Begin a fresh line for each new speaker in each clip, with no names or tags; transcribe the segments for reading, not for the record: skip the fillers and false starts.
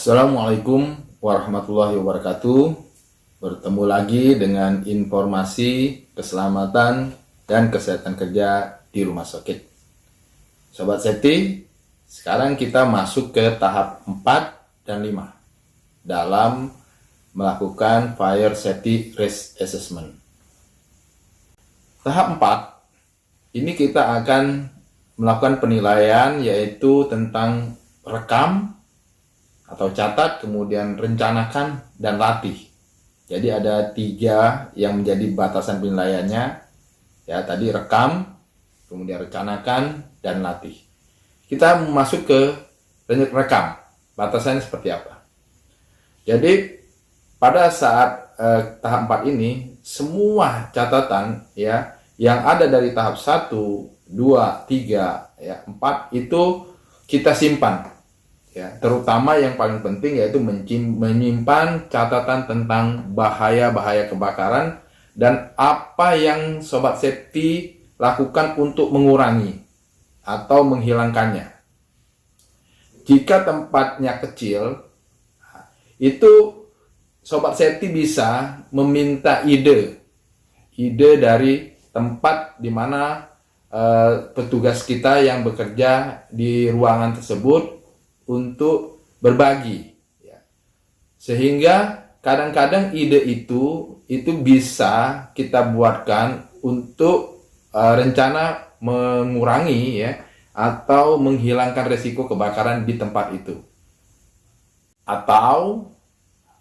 Assalamualaikum warahmatullahi wabarakatuh. Bertemu lagi dengan informasi keselamatan dan kesehatan kerja di rumah sakit. Sobat Safety, sekarang kita masuk ke tahap 4 dan 5 dalam melakukan Fire Safety Risk Assessment. Tahap 4 ini kita akan melakukan penilaian, yaitu tentang rekam atau catat, kemudian rencanakan, dan latih. Jadi ada 3 yang menjadi batasan penilaiannya. Ya, tadi rekam, kemudian rencanakan, dan latih. Kita masuk ke rekam. Batasannya seperti apa? Jadi pada saat tahap 4 ini, semua catatan ya yang ada dari tahap 1, 2, 3, ya, 4 itu kita simpan. Ya, terutama yang paling penting yaitu menyimpan catatan tentang bahaya-bahaya kebakaran dan apa yang Sobat Safety lakukan untuk mengurangi atau menghilangkannya. Jika tempatnya kecil, itu Sobat Safety bisa meminta ide dari tempat di mana petugas kita yang bekerja di ruangan tersebut untuk berbagi, ya. Sehingga kadang-kadang ide itu bisa kita buatkan untuk rencana mengurangi, ya, atau menghilangkan resiko kebakaran di tempat itu. Atau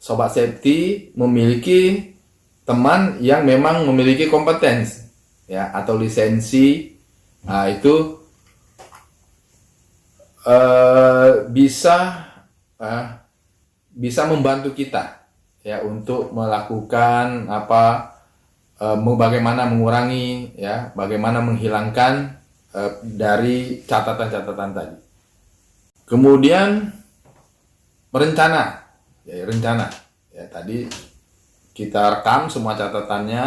Sobat Safety memiliki teman yang memang memiliki kompetensi, ya, atau lisensi, nah itu bisa membantu kita, ya, untuk melakukan bagaimana mengurangi, ya, bagaimana menghilangkan dari catatan-catatan tadi. Kemudian rencana, ya, tadi kita rekam semua catatannya,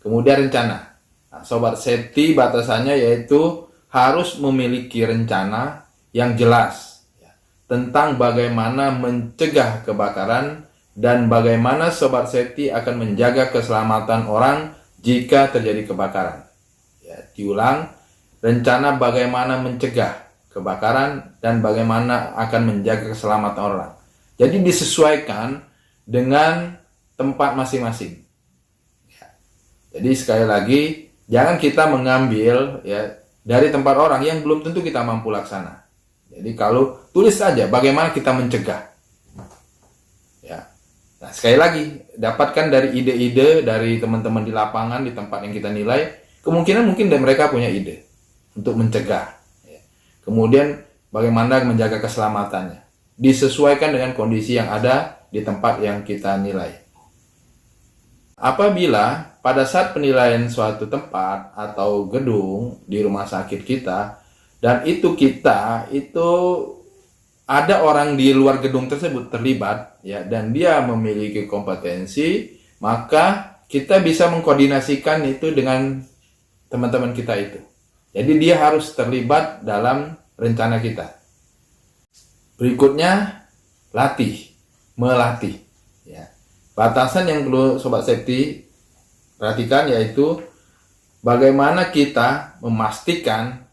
kemudian rencana. Nah, Sobat Safety batasannya yaitu harus memiliki rencana yang jelas, ya, tentang bagaimana mencegah kebakaran dan bagaimana Sobat Safety akan menjaga keselamatan orang jika terjadi kebakaran. Ya, diulang, rencana bagaimana mencegah kebakaran dan bagaimana akan menjaga keselamatan orang. Jadi disesuaikan dengan tempat masing-masing. Ya. Jadi sekali lagi, jangan kita mengambil, ya, dari tempat orang yang belum tentu kita mampu laksana. Jadi kalau tulis saja bagaimana kita mencegah. Ya. Nah, sekali lagi, dapatkan dari ide-ide dari teman-teman di lapangan, di tempat yang kita nilai, kemungkinan mungkin mereka punya ide untuk mencegah. Ya. Kemudian bagaimana menjaga keselamatannya. Disesuaikan dengan kondisi yang ada di tempat yang kita nilai. Apabila pada saat penilaian suatu tempat atau gedung di rumah sakit kita, dan itu ada orang di luar gedung tersebut terlibat, ya, dan dia memiliki kompetensi, maka kita bisa mengkoordinasikan itu dengan teman-teman kita itu. Jadi dia harus terlibat dalam rencana kita. Berikutnya, melatih, ya. Batasan yang perlu Sobat Safety perhatikan yaitu bagaimana kita memastikan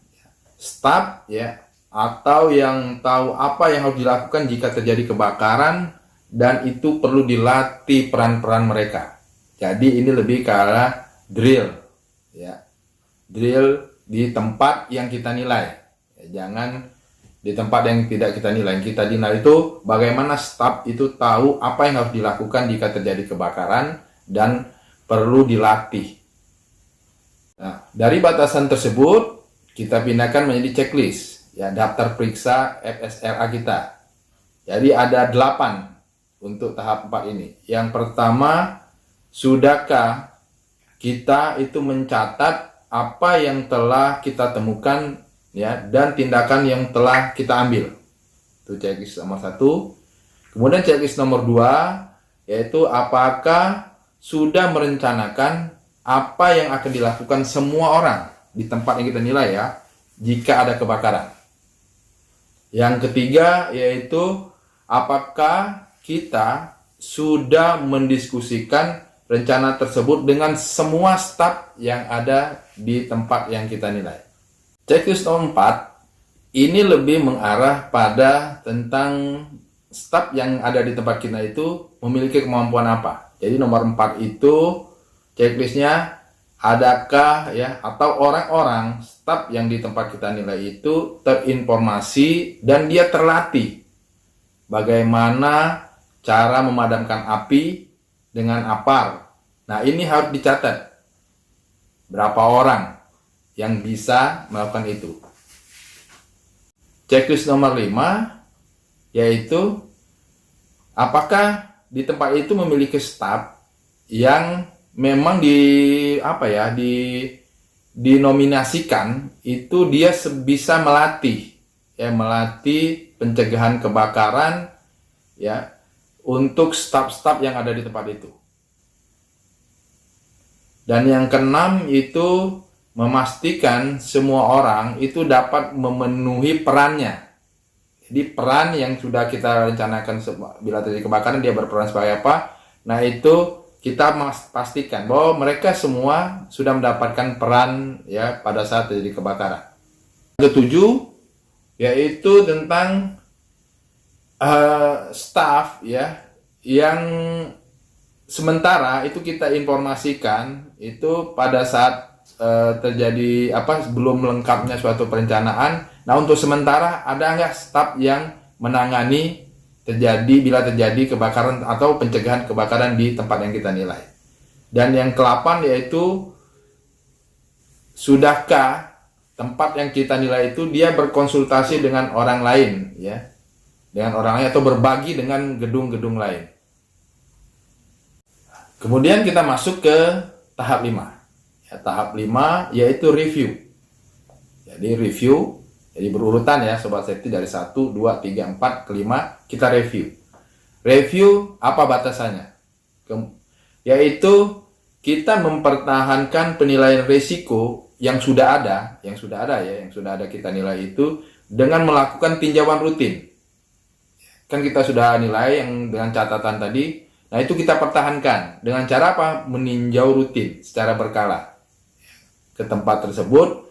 staf, ya, atau yang tahu apa yang harus dilakukan jika terjadi kebakaran, dan itu perlu dilatih peran-peran mereka. Jadi ini lebih ke arah drill, ya, drill di tempat yang kita nilai, ya, jangan di tempat yang tidak kita nilai. Yang kita nilai itu bagaimana staf itu tahu apa yang harus dilakukan jika terjadi kebakaran dan perlu dilatih. Nah, dari batasan tersebut kita pindahkan menjadi checklist, ya, daftar periksa FSRA kita. Jadi ada 8 untuk tahap 4 ini. Yang pertama, sudahkah kita itu mencatat apa yang telah kita temukan, ya, dan tindakan yang telah kita ambil. Itu checklist nomor 1. Kemudian checklist nomor 2 yaitu apakah sudah merencanakan apa yang akan dilakukan semua orang di tempat yang kita nilai, ya, jika ada kebakaran. Yang ketiga yaitu apakah kita sudah mendiskusikan rencana tersebut dengan semua staf yang ada di tempat yang kita nilai. Checklist nomor 4 ini lebih mengarah pada tentang staf yang ada di tempat kita itu memiliki kemampuan apa. Jadi nomor 4 itu checklistnya, adakah ya atau orang-orang staf yang di tempat kita nilai itu terinformasi dan dia terlatih bagaimana cara memadamkan api dengan apar. Nah, ini harus dicatat berapa orang yang bisa melakukan itu. Checklist nomor 5 yaitu apakah di tempat itu memiliki staf yang memang dinominasikan itu dia bisa melatih pencegahan kebakaran ya untuk staf-staf yang ada di tempat itu. Dan yang keenam itu memastikan semua orang itu dapat memenuhi perannya. Jadi peran yang sudah kita rencanakan bila terjadi kebakaran dia berperan sebagai apa? Nah, itu kita pastikan bahwa mereka semua sudah mendapatkan peran ya pada saat terjadi kebakaran. Ketujuh yaitu tentang staf ya yang sementara itu kita informasikan itu pada saat terjadi belum lengkapnya suatu perencanaan. Nah, untuk sementara ada nggak staf yang menangani bila terjadi kebakaran atau pencegahan kebakaran di tempat yang kita nilai. Dan yang ke-8 yaitu sudahkah tempat yang kita nilai itu dia berkonsultasi dengan orang lain ya, dengan orang lain atau berbagi dengan gedung-gedung lain. Kemudian kita masuk ke tahap 5. Ya, tahap 5 yaitu review. Jadi review, jadi berurutan ya Sobat Safety dari 1, 2, 3, 4, ke-5 kita review. Review apa batasannya? Yaitu kita mempertahankan penilaian risiko yang sudah ada kita nilai itu dengan melakukan tinjauan rutin. Kan kita sudah nilai yang dengan catatan tadi. Nah, itu kita pertahankan dengan cara apa? Meninjau rutin secara berkala ke tempat tersebut.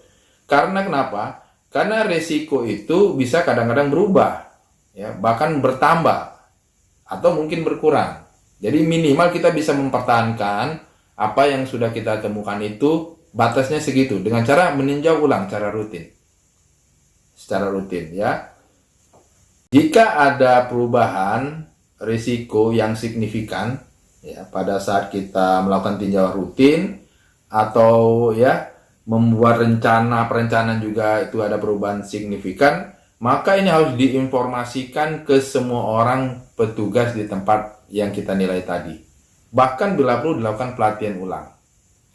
Karena kenapa? Karena risiko itu bisa kadang-kadang berubah, ya, bahkan bertambah atau mungkin berkurang. Jadi minimal kita bisa mempertahankan apa yang sudah kita temukan itu batasnya segitu dengan cara meninjau ulang secara rutin, ya. Jika ada perubahan risiko yang signifikan, ya, pada saat kita melakukan tinjauan rutin atau ya membuat perencanaan juga itu ada perubahan signifikan, maka ini harus diinformasikan ke semua orang petugas di tempat yang kita nilai tadi. Bahkan bila perlu dilakukan pelatihan ulang.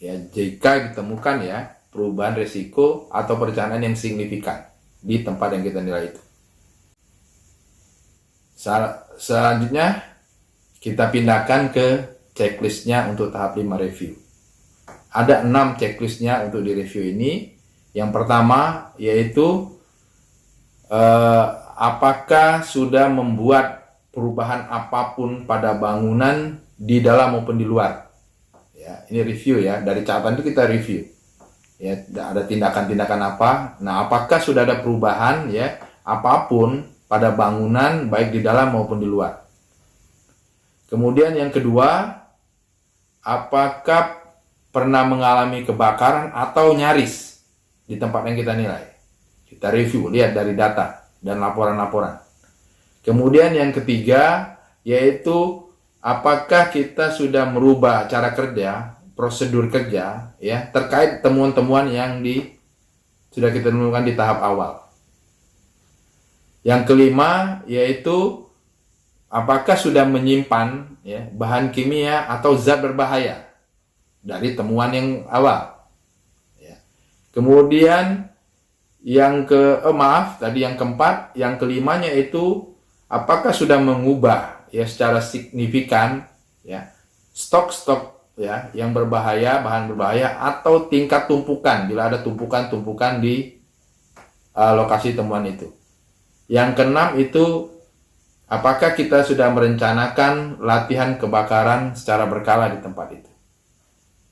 Ya, jika ditemukan ya perubahan risiko atau perencanaan yang signifikan di tempat yang kita nilai itu. Selanjutnya kita pindahkan ke checklistnya untuk tahap 5 review. Ada 6 checklistnya untuk di review ini. Yang pertama yaitu apakah sudah membuat perubahan apapun pada bangunan di dalam maupun di luar. Ya, ini review ya, dari catatan itu kita review. Ya, ada tindakan-tindakan apa? Nah, apakah sudah ada perubahan ya apapun pada bangunan baik di dalam maupun di luar. Kemudian yang kedua, apakah pernah mengalami kebakaran atau nyaris di tempat yang kita nilai. Kita review, lihat dari data dan laporan-laporan. Kemudian yang ketiga, yaitu apakah kita sudah merubah cara kerja, prosedur kerja, ya, terkait temuan-temuan yang sudah kita temukan di tahap awal. Yang kelima, yaitu apakah sudah menyimpan ya, bahan kimia atau zat berbahaya dari temuan yang awal. Ya. Kemudian yang keempat, yang kelimanya itu apakah sudah mengubah ya secara signifikan ya stok-stok ya yang berbahaya, bahan berbahaya atau tingkat tumpukan bila ada tumpukan-tumpukan di lokasi temuan itu. Yang keenam itu apakah kita sudah merencanakan latihan kebakaran secara berkala di tempat itu.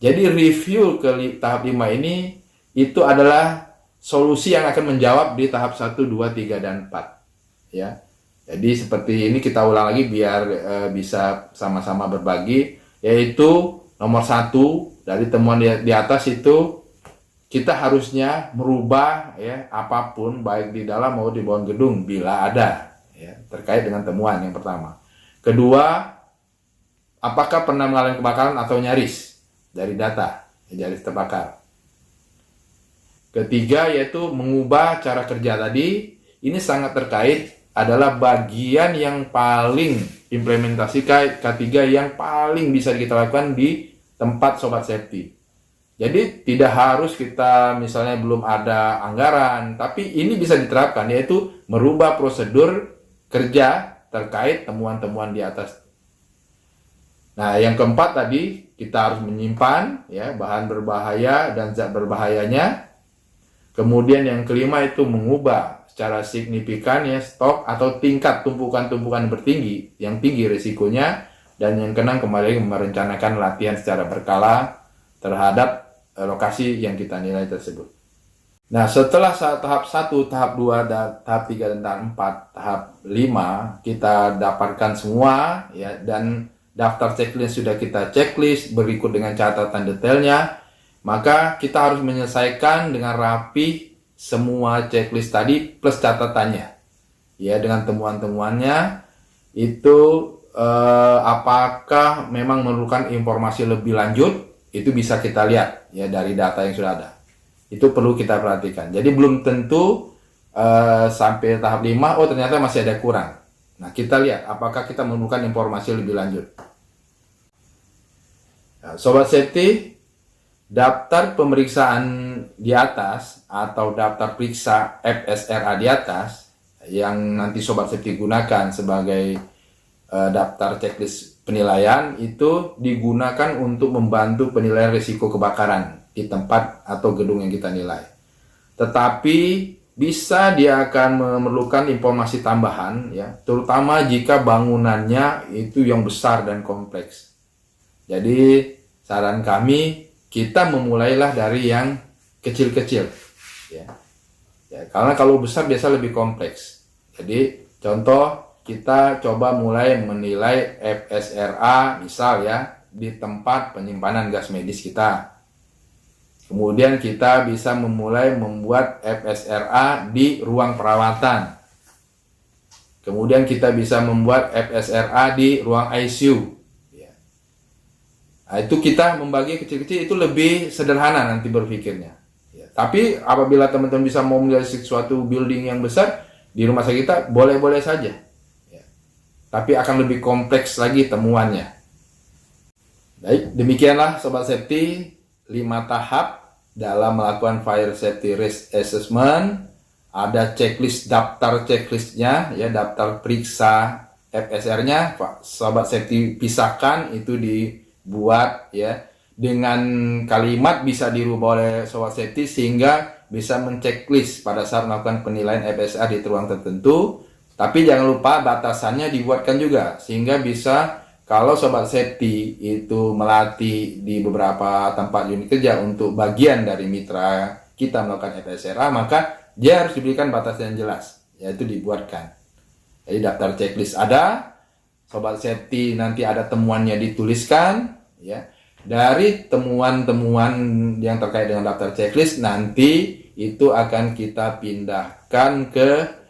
Jadi review ke tahap 5 ini itu adalah solusi yang akan menjawab di tahap 1, 2, 3, dan 4. Ya. Jadi seperti ini kita ulang lagi biar bisa sama-sama berbagi, yaitu nomor 1 dari temuan di atas itu kita harusnya merubah ya apapun baik di dalam maupun di bawah gedung bila ada ya, terkait dengan temuan yang pertama. Kedua, apakah pernah mengalami kebakaran atau nyaris dari data nyaris terbakar. Ketiga, yaitu mengubah cara kerja tadi. Ini sangat terkait, adalah bagian yang paling implementasi K3 yang paling bisa kita lakukan di tempat Sobat Safety. Jadi tidak harus kita misalnya belum ada anggaran, tapi ini bisa diterapkan, yaitu merubah prosedur kerja terkait temuan-temuan di atas. Nah, yang keempat tadi kita harus menyimpan ya bahan berbahaya dan zat berbahayanya. Kemudian yang kelima itu mengubah secara signifikan ya stok atau tingkat tumpukan-tumpukan bertinggi yang tinggi risikonya. Dan yang keenam kembali merencanakan latihan secara berkala terhadap lokasi yang kita nilai tersebut. Nah, setelah tahap 1, tahap 2, tahap 3, dan tahap 4, tahap 5 kita dapatkan semua ya, dan daftar checklist sudah kita checklist berikut dengan catatan detailnya, maka kita harus menyelesaikan dengan rapi semua checklist tadi plus catatannya ya, dengan temuan-temuannya itu apakah memang memerlukan informasi lebih lanjut. Itu bisa kita lihat ya dari data yang sudah ada. Itu perlu kita perhatikan. Jadi belum tentu sampai tahap 5, oh ternyata masih ada kurang. Nah, kita lihat apakah kita memerlukan informasi lebih lanjut. Nah, Sobat Safety, daftar pemeriksaan di atas atau daftar periksa FSRA di atas yang nanti Sobat Safety gunakan sebagai daftar checklist penilaian itu digunakan untuk membantu penilaian risiko kebakaran di tempat atau gedung yang kita nilai. Tetapi bisa dia akan memerlukan informasi tambahan ya, terutama jika bangunannya itu yang besar dan kompleks. Jadi saran kami kita memulailah dari yang kecil-kecil ya. Ya, karena kalau besar biasa lebih kompleks. Jadi contoh kita coba mulai menilai FSRA misal ya di tempat penyimpanan gas medis kita. Kemudian kita bisa memulai membuat FSRA di ruang perawatan. Kemudian kita bisa membuat FSRA di ruang ICU. Ya. Nah, itu kita membagi kecil-kecil itu lebih sederhana nanti berpikirnya. Ya. Tapi apabila teman-teman bisa mau memilih suatu building yang besar di rumah sakit kita boleh-boleh saja. Tapi akan lebih kompleks lagi temuannya. Baik, demikianlah Sobat Safety 5 tahap dalam melakukan Fire Safety Risk Assessment. Ada checklist, daftar checklistnya ya, daftar periksa FSR-nya Sobat Safety pisahkan, itu dibuat ya dengan kalimat bisa dirubah oleh Sobat Safety sehingga bisa menceklis pada saat melakukan penilaian FSR di ruang tertentu. Tapi jangan lupa batasannya dibuatkan juga sehingga bisa kalau Sobat Safety itu melatih di beberapa tempat unit kerja untuk bagian dari mitra kita melakukan FSRA, maka dia harus diberikan batasan yang jelas, yaitu dibuatkan. Jadi daftar checklist ada, Sobat Safety nanti ada temuannya dituliskan ya. Dari temuan-temuan yang terkait dengan daftar checklist nanti itu akan kita pindahkan ke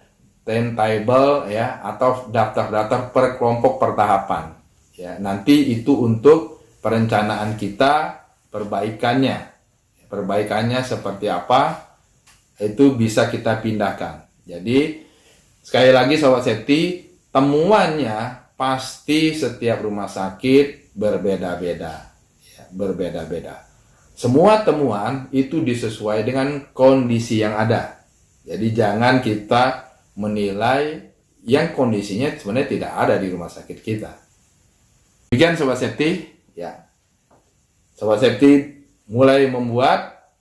timetable ya atau daftar-daftar per kelompok pertahapan ya. Nanti itu untuk perencanaan kita, perbaikannya seperti apa itu bisa kita pindahkan. Jadi sekali lagi Sobat Safety, temuannya pasti setiap rumah sakit berbeda-beda ya, berbeda-beda. Semua temuan itu disesuaikan dengan kondisi yang ada. Jadi jangan kita menilai yang kondisinya sebenarnya tidak ada di rumah sakit kita. Demikian Sobat Safety ya. Sobat Safety mulai membuat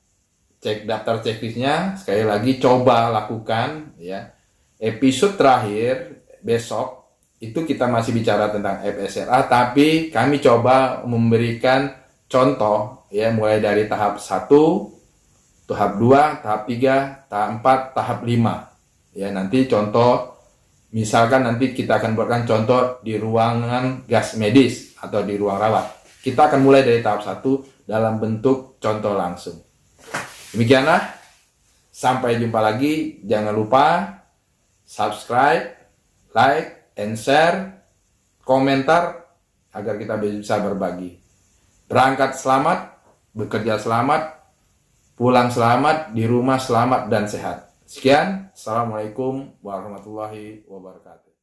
daftar checklistnya. Sekali lagi coba lakukan ya. Episode terakhir besok itu kita masih bicara tentang FSRA, tapi kami coba memberikan contoh ya, mulai dari tahap 1, tahap 2, tahap 3, tahap 4, tahap 5. Ya, nanti contoh misalkan nanti kita akan buatkan contoh di ruangan gas medis atau di ruang rawat. Kita akan mulai dari tahap 1 dalam bentuk contoh langsung. Demikianlah, sampai jumpa lagi. Jangan lupa subscribe, like, and share, komentar agar kita bisa berbagi. Berangkat selamat, bekerja selamat, pulang selamat, di rumah selamat dan sehat. Sekian, Assalamualaikum warahmatullahi wabarakatuh.